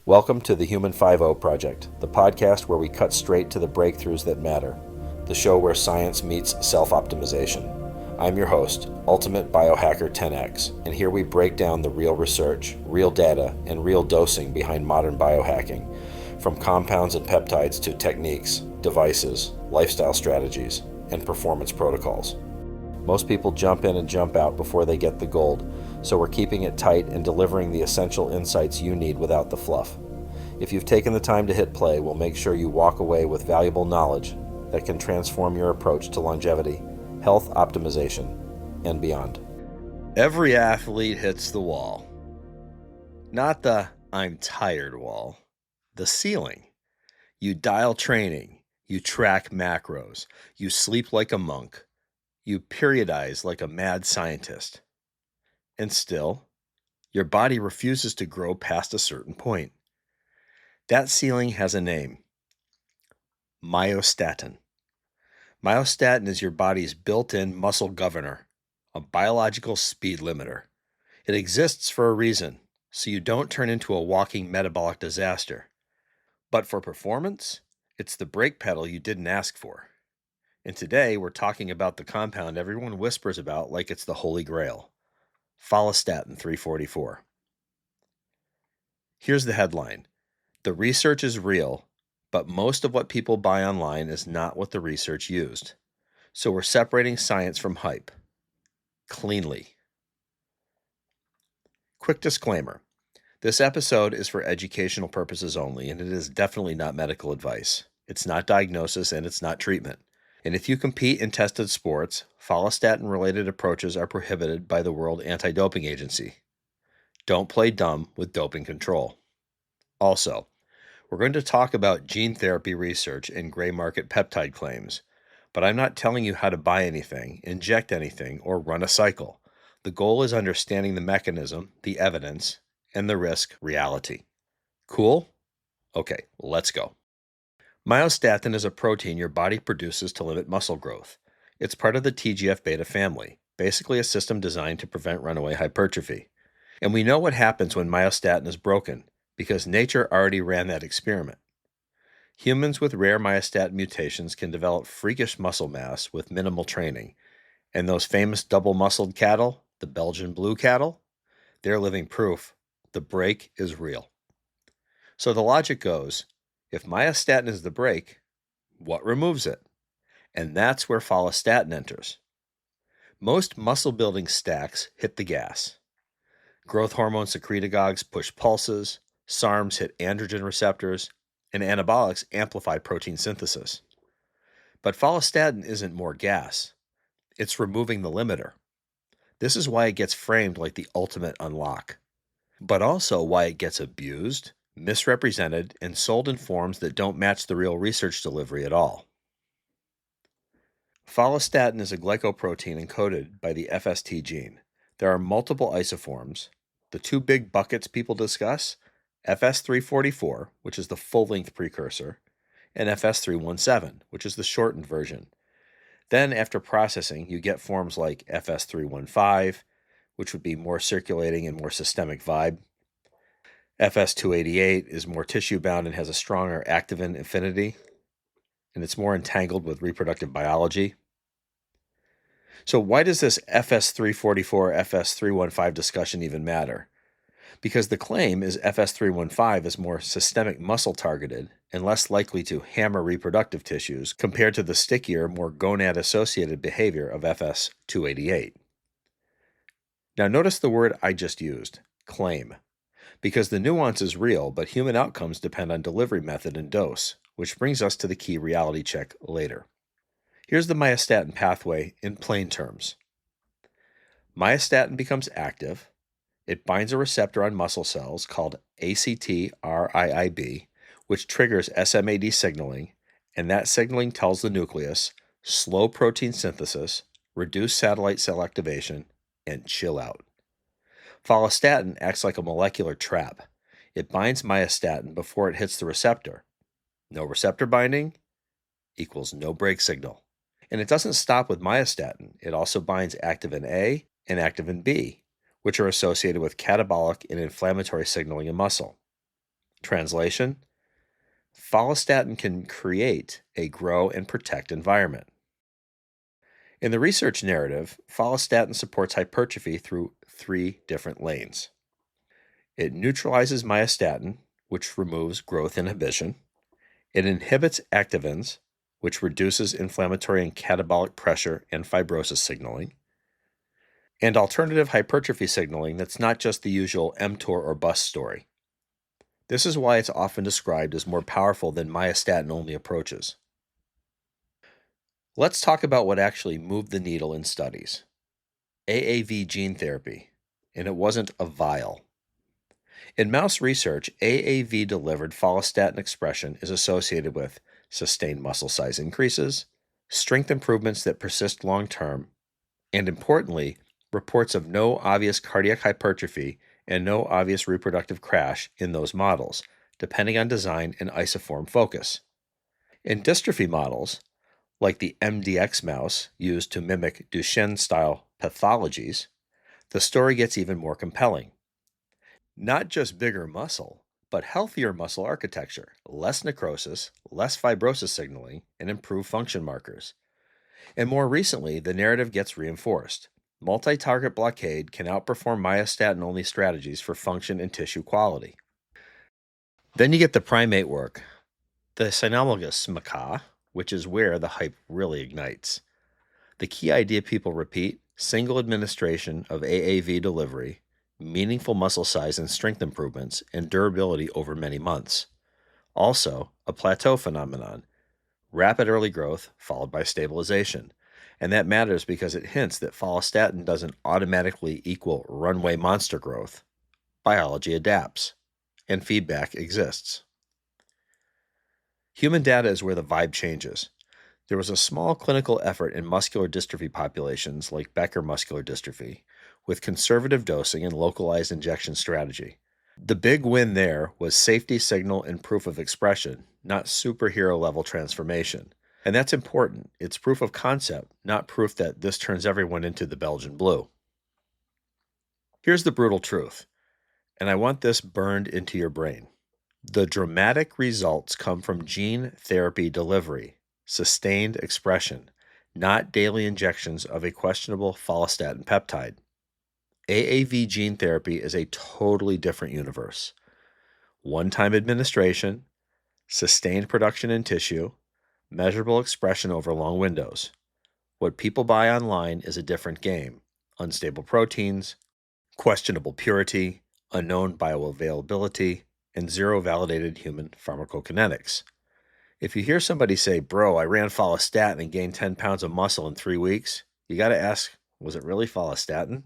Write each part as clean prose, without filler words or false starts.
Welcome to the Human 5.0 Project, the podcast where we cut straight to the breakthroughs that matter, the show where science meets self-optimization. I'm your host, Ultimate Biohacker 10X, and here we break down the real research, real data, and real dosing behind modern biohacking, from compounds and peptides to techniques, devices, lifestyle strategies, and performance protocols. Most people jump in and jump out before they get the gold, so we're keeping it tight and delivering the essential insights you need without the fluff. If you've taken the time to hit play, we'll make sure you walk away with valuable knowledge that can transform your approach to longevity, health optimization, and beyond. Every athlete hits the wall. Not the "I'm tired" wall, the ceiling. You dial training, you track macros, you sleep like a monk, you periodize like a mad scientist. And still, your body refuses to grow past a certain point. That ceiling has a name: myostatin. Myostatin is your body's built-in muscle governor, a biological speed limiter. It exists for a reason, so you don't turn into a walking metabolic disaster. But for performance, it's the brake pedal you didn't ask for. And today, we're talking about the compound everyone whispers about like it's the Holy Grail: Follistatin 344. Here's the headline. The research is real, but most of what people buy online is not what the research used. So we're separating science from hype. Cleanly. Quick disclaimer. This episode is for educational purposes only, and it is definitely not medical advice. It's not diagnosis, and it's not treatment. And if you compete in tested sports, follistatin-related approaches are prohibited by the World Anti-Doping Agency. Don't play dumb with doping control. Also, we're going to talk about gene therapy research and gray market peptide claims, but I'm not telling you how to buy anything, inject anything, or run a cycle. The goal is understanding the mechanism, the evidence, and the risk reality. Cool? Okay, let's go. Myostatin is a protein your body produces to limit muscle growth. It's part of the TGF-beta family, basically a system designed to prevent runaway hypertrophy. And we know what happens when myostatin is broken, because nature already ran that experiment. Humans with rare myostatin mutations can develop freakish muscle mass with minimal training, and those famous double-muscled cattle, the Belgian blue cattle, they're living proof the brake is real. So the logic goes, if myostatin is the brake, what removes it? And that's where follistatin enters. Most muscle-building stacks hit the gas. Growth hormone secretagogues push pulses, SARMs hit androgen receptors, and anabolics amplify protein synthesis. But follistatin isn't more gas. It's removing the limiter. This is why it gets framed like the ultimate unlock, but also why it gets abused, misrepresented, and sold in forms that don't match the real research delivery at all. Follistatin is a glycoprotein encoded by the FST gene. There are multiple isoforms. The two big buckets people discuss: FS344, which is the full-length precursor, and FS317, which is the shortened version. Then, after processing, you get forms like FS315, which would be more circulating and more systemic vibe. FS288 is more tissue-bound and has a stronger activin affinity, and it's more entangled with reproductive biology. So why does this FS344, FS315 discussion even matter? Because the claim is FS315 is more systemic muscle targeted and less likely to hammer reproductive tissues compared to the stickier, more gonad-associated behavior of FS288. Now notice the word I just used, claim, because the nuance is real, but human outcomes depend on delivery method and dose, which brings us to the key reality check later. Here's the myostatin pathway in plain terms. Myostatin becomes active. It binds a receptor on muscle cells called ACTRIIB, which triggers SMAD signaling, and that signaling tells the nucleus, slow protein synthesis, reduce satellite cell activation, and chill out. Follistatin acts like a molecular trap. It binds myostatin before it hits the receptor. No receptor binding equals no brake signal. And it doesn't stop with myostatin. It also binds activin A and activin B, which are associated with catabolic and inflammatory signaling in muscle. Translation: follistatin can create a grow and protect environment. In the research narrative, follistatin supports hypertrophy through 3 different lanes. It neutralizes myostatin, which removes growth inhibition. It inhibits activins, which reduces inflammatory and catabolic pressure and fibrosis signaling. And alternative hypertrophy signaling that's not just the usual mTOR or bust story. This is why it's often described as more powerful than myostatin-only approaches. Let's talk about what actually moved the needle in studies. AAV gene therapy, and it wasn't a vial. In mouse research, AAV-delivered follistatin expression is associated with sustained muscle size increases, strength improvements that persist long-term, and importantly, reports of no obvious cardiac hypertrophy and no obvious reproductive crash in those models, depending on design and isoform focus. In dystrophy models, like the MDX mouse used to mimic Duchenne-style pathologies, the story gets even more compelling. Not just bigger muscle, but healthier muscle architecture, less necrosis, less fibrosis signaling, and improved function markers. And more recently, the narrative gets reinforced. Multi-target blockade can outperform myostatin-only strategies for function and tissue quality. Then you get the primate work, the cynomolgus macaque, which is where the hype really ignites. The key idea people repeat: single administration of AAV delivery, meaningful muscle size and strength improvements, and durability over many months. Also, a plateau phenomenon, rapid early growth followed by stabilization. And that matters because it hints that follistatin doesn't automatically equal runway monster growth. Biology adapts, and feedback exists. Human data is where the vibe changes. There was a small clinical effort in muscular dystrophy populations like Becker muscular dystrophy, with conservative dosing and localized injection strategy. The big win there was safety signal and proof of expression, not superhero-level transformation. And that's important. It's proof of concept, not proof that this turns everyone into the Belgian blue. Here's the brutal truth, and I want this burned into your brain. The dramatic results come from gene therapy delivery, sustained expression, not daily injections of a questionable follistatin peptide. AAV gene therapy is a totally different universe. One-time administration, sustained production in tissue, measurable expression over long windows. What people buy online is a different game. Unstable proteins, questionable purity, unknown bioavailability, and zero validated human pharmacokinetics. If you hear somebody say, "Bro, I ran follistatin and gained 10 pounds of muscle in 3 weeks," you got to ask, was it really follistatin?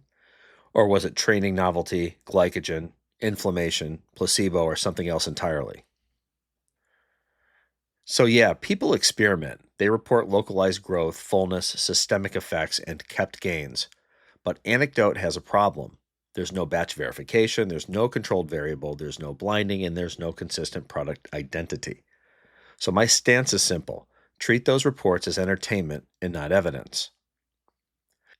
Or was it training novelty, glycogen, inflammation, placebo, or something else entirely? So yeah, people experiment. They report localized growth, fullness, systemic effects, and kept gains. But anecdote has a problem. There's no batch verification, there's no controlled variable, there's no blinding, and there's no consistent product identity. So my stance is simple. Treat those reports as entertainment and not evidence.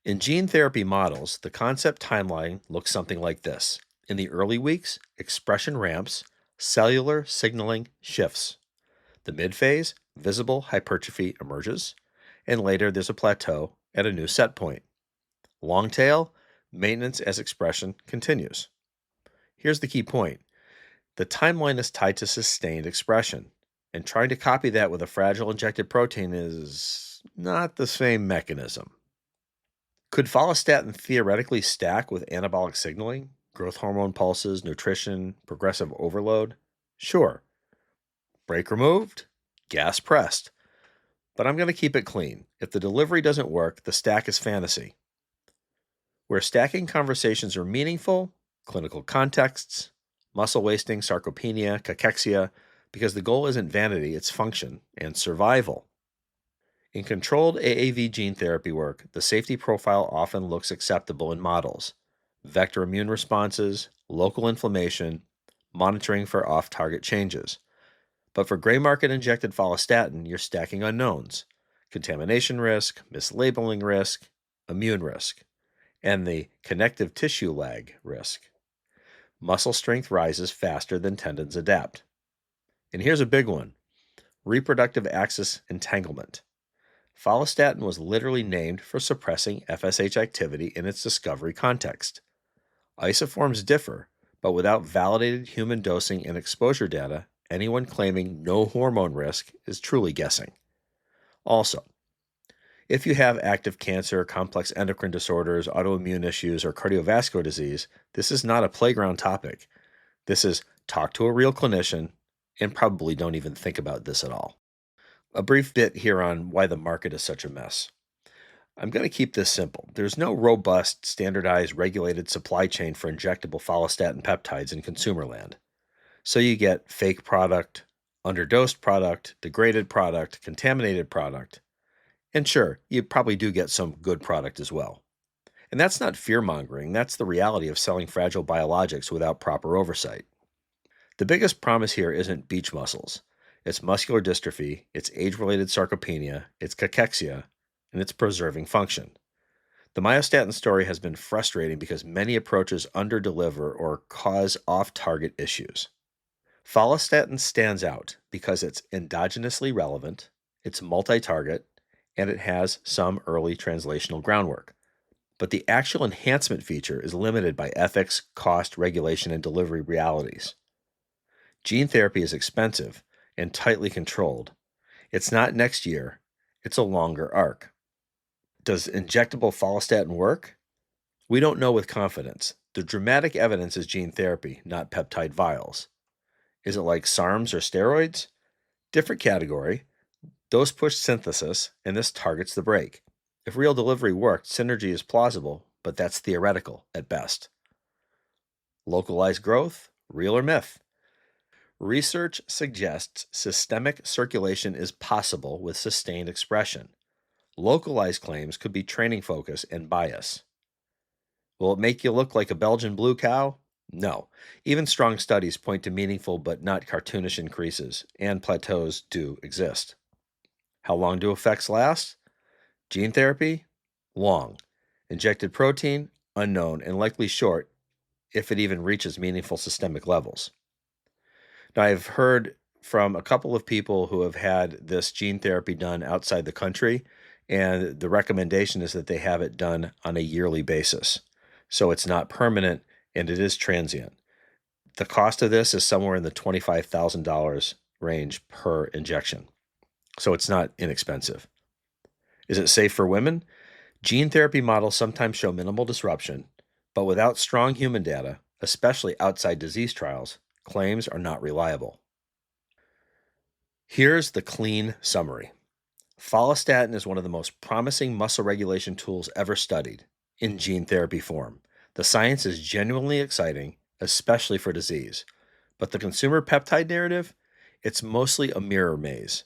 In gene therapy models, the concept timeline looks something like this. In the early weeks, expression ramps, cellular signaling shifts. The mid-phase, visible hypertrophy emerges, and later there's a plateau at a new set point. Long tail, maintenance as expression continues. Here's the key point. The timeline is tied to sustained expression, and trying to copy that with a fragile injected protein is not the same mechanism. Could follistatin theoretically stack with anabolic signaling, growth hormone pulses, nutrition, progressive overload? Sure. Brake removed, gas pressed. But I'm going to keep it clean. If the delivery doesn't work, the stack is fantasy. Where stacking conversations are meaningful, clinical contexts, muscle wasting, sarcopenia, cachexia, because the goal isn't vanity, it's function and survival. In controlled AAV gene therapy work, the safety profile often looks acceptable in models. Vector immune responses, local inflammation, monitoring for off-target changes. But for gray market injected follistatin, you're stacking unknowns: contamination risk, mislabeling risk, immune risk, and the connective tissue lag risk. Muscle strength rises faster than tendons adapt. And here's a big one: reproductive axis entanglement. Follistatin was literally named for suppressing FSH activity in its discovery context. Isoforms differ, but without validated human dosing and exposure data, anyone claiming no hormone risk is truly guessing. Also, if you have active cancer, complex endocrine disorders, autoimmune issues, or cardiovascular disease, this is not a playground topic. This is talk to a real clinician and probably don't even think about this at all. A brief bit here on why the market is such a mess. I'm going to keep this simple. There's no robust, standardized, regulated supply chain for injectable follistatin peptides in consumer land. So you get fake product, underdosed product, degraded product, contaminated product. And sure, you probably do get some good product as well. And that's not fear-mongering. That's the reality of selling fragile biologics without proper oversight. The biggest promise here isn't beach muscles. It's muscular dystrophy, it's age-related sarcopenia, it's cachexia, and it's preserving function. The myostatin story has been frustrating because many approaches underdeliver or cause off-target issues. Follistatin stands out because it's endogenously relevant, it's multi-target, and it has some early translational groundwork. But the actual enhancement feature is limited by ethics, cost, regulation, and delivery realities. Gene therapy is expensive and tightly controlled. It's not next year, it's a longer arc. Does injectable follistatin work? We don't know with confidence. The dramatic evidence is gene therapy, not peptide vials. Is it like SARMs or steroids? Different category. Dose push synthesis, and this targets the brake. If real delivery worked, synergy is plausible, but that's theoretical at best. Localized growth, real or myth? Research suggests systemic circulation is possible with sustained expression. Localized claims could be training focus and bias. Will it make you look like a Belgian blue cow? No. Even strong studies point to meaningful but not cartoonish increases, and plateaus do exist. How long do effects last? Gene therapy? Long. Injected protein? Unknown, and likely short, if it even reaches meaningful systemic levels. Now, I've heard from a couple of people who have had this gene therapy done outside the country, and the recommendation is that they have it done on a yearly basis. So it's not permanent, and it is transient. The cost of this is somewhere in the $25,000 range per injection. So it's not inexpensive. Is it safe for women? Gene therapy models sometimes show minimal disruption, but without strong human data, especially outside disease trials, claims are not reliable. Here's the clean summary. Follistatin is one of the most promising muscle regulation tools ever studied in gene therapy form. The science is genuinely exciting, especially for disease. But the consumer peptide narrative, it's mostly a mirror maze.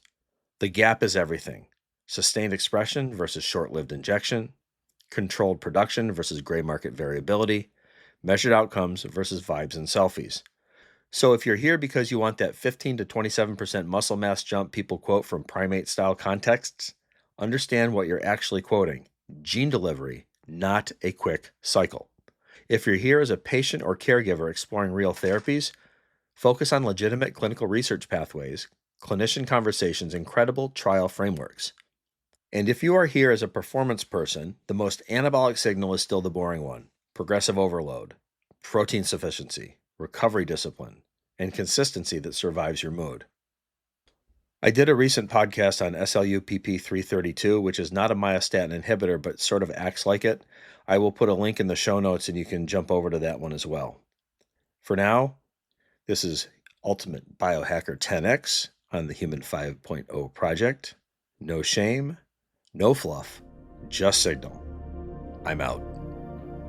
The gap is everything. Sustained expression versus short-lived injection, controlled production versus gray market variability, measured outcomes versus vibes and selfies. So if you're here because you want that 15 to 27% muscle mass jump people quote from primate-style contexts, understand what you're actually quoting: gene delivery, not a quick cycle. If you're here as a patient or caregiver exploring real therapies, focus on legitimate clinical research pathways, clinician conversations, and credible trial frameworks. And if you are here as a performance person, the most anabolic signal is still the boring one: progressive overload, protein sufficiency, recovery discipline, and consistency that survives your mood. I did a recent podcast on SLU-PP332, which is not a myostatin inhibitor, but sort of acts like it. I will put a link in the show notes and you can jump over to that one as well. For now, this is Ultimate Biohacker 10X on the Human 5.0 project. No shame, no fluff, just signal. I'm out.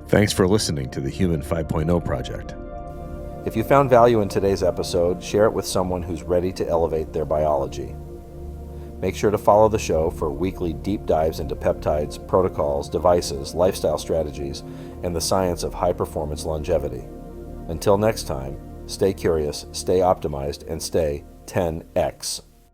Thanks for listening to the Human 5.0 project. If you found value in today's episode, share it with someone who's ready to elevate their biology. Make sure to follow the show for weekly deep dives into peptides, protocols, devices, lifestyle strategies, and the science of high-performance longevity. Until next time, stay curious, stay optimized, and stay 10X.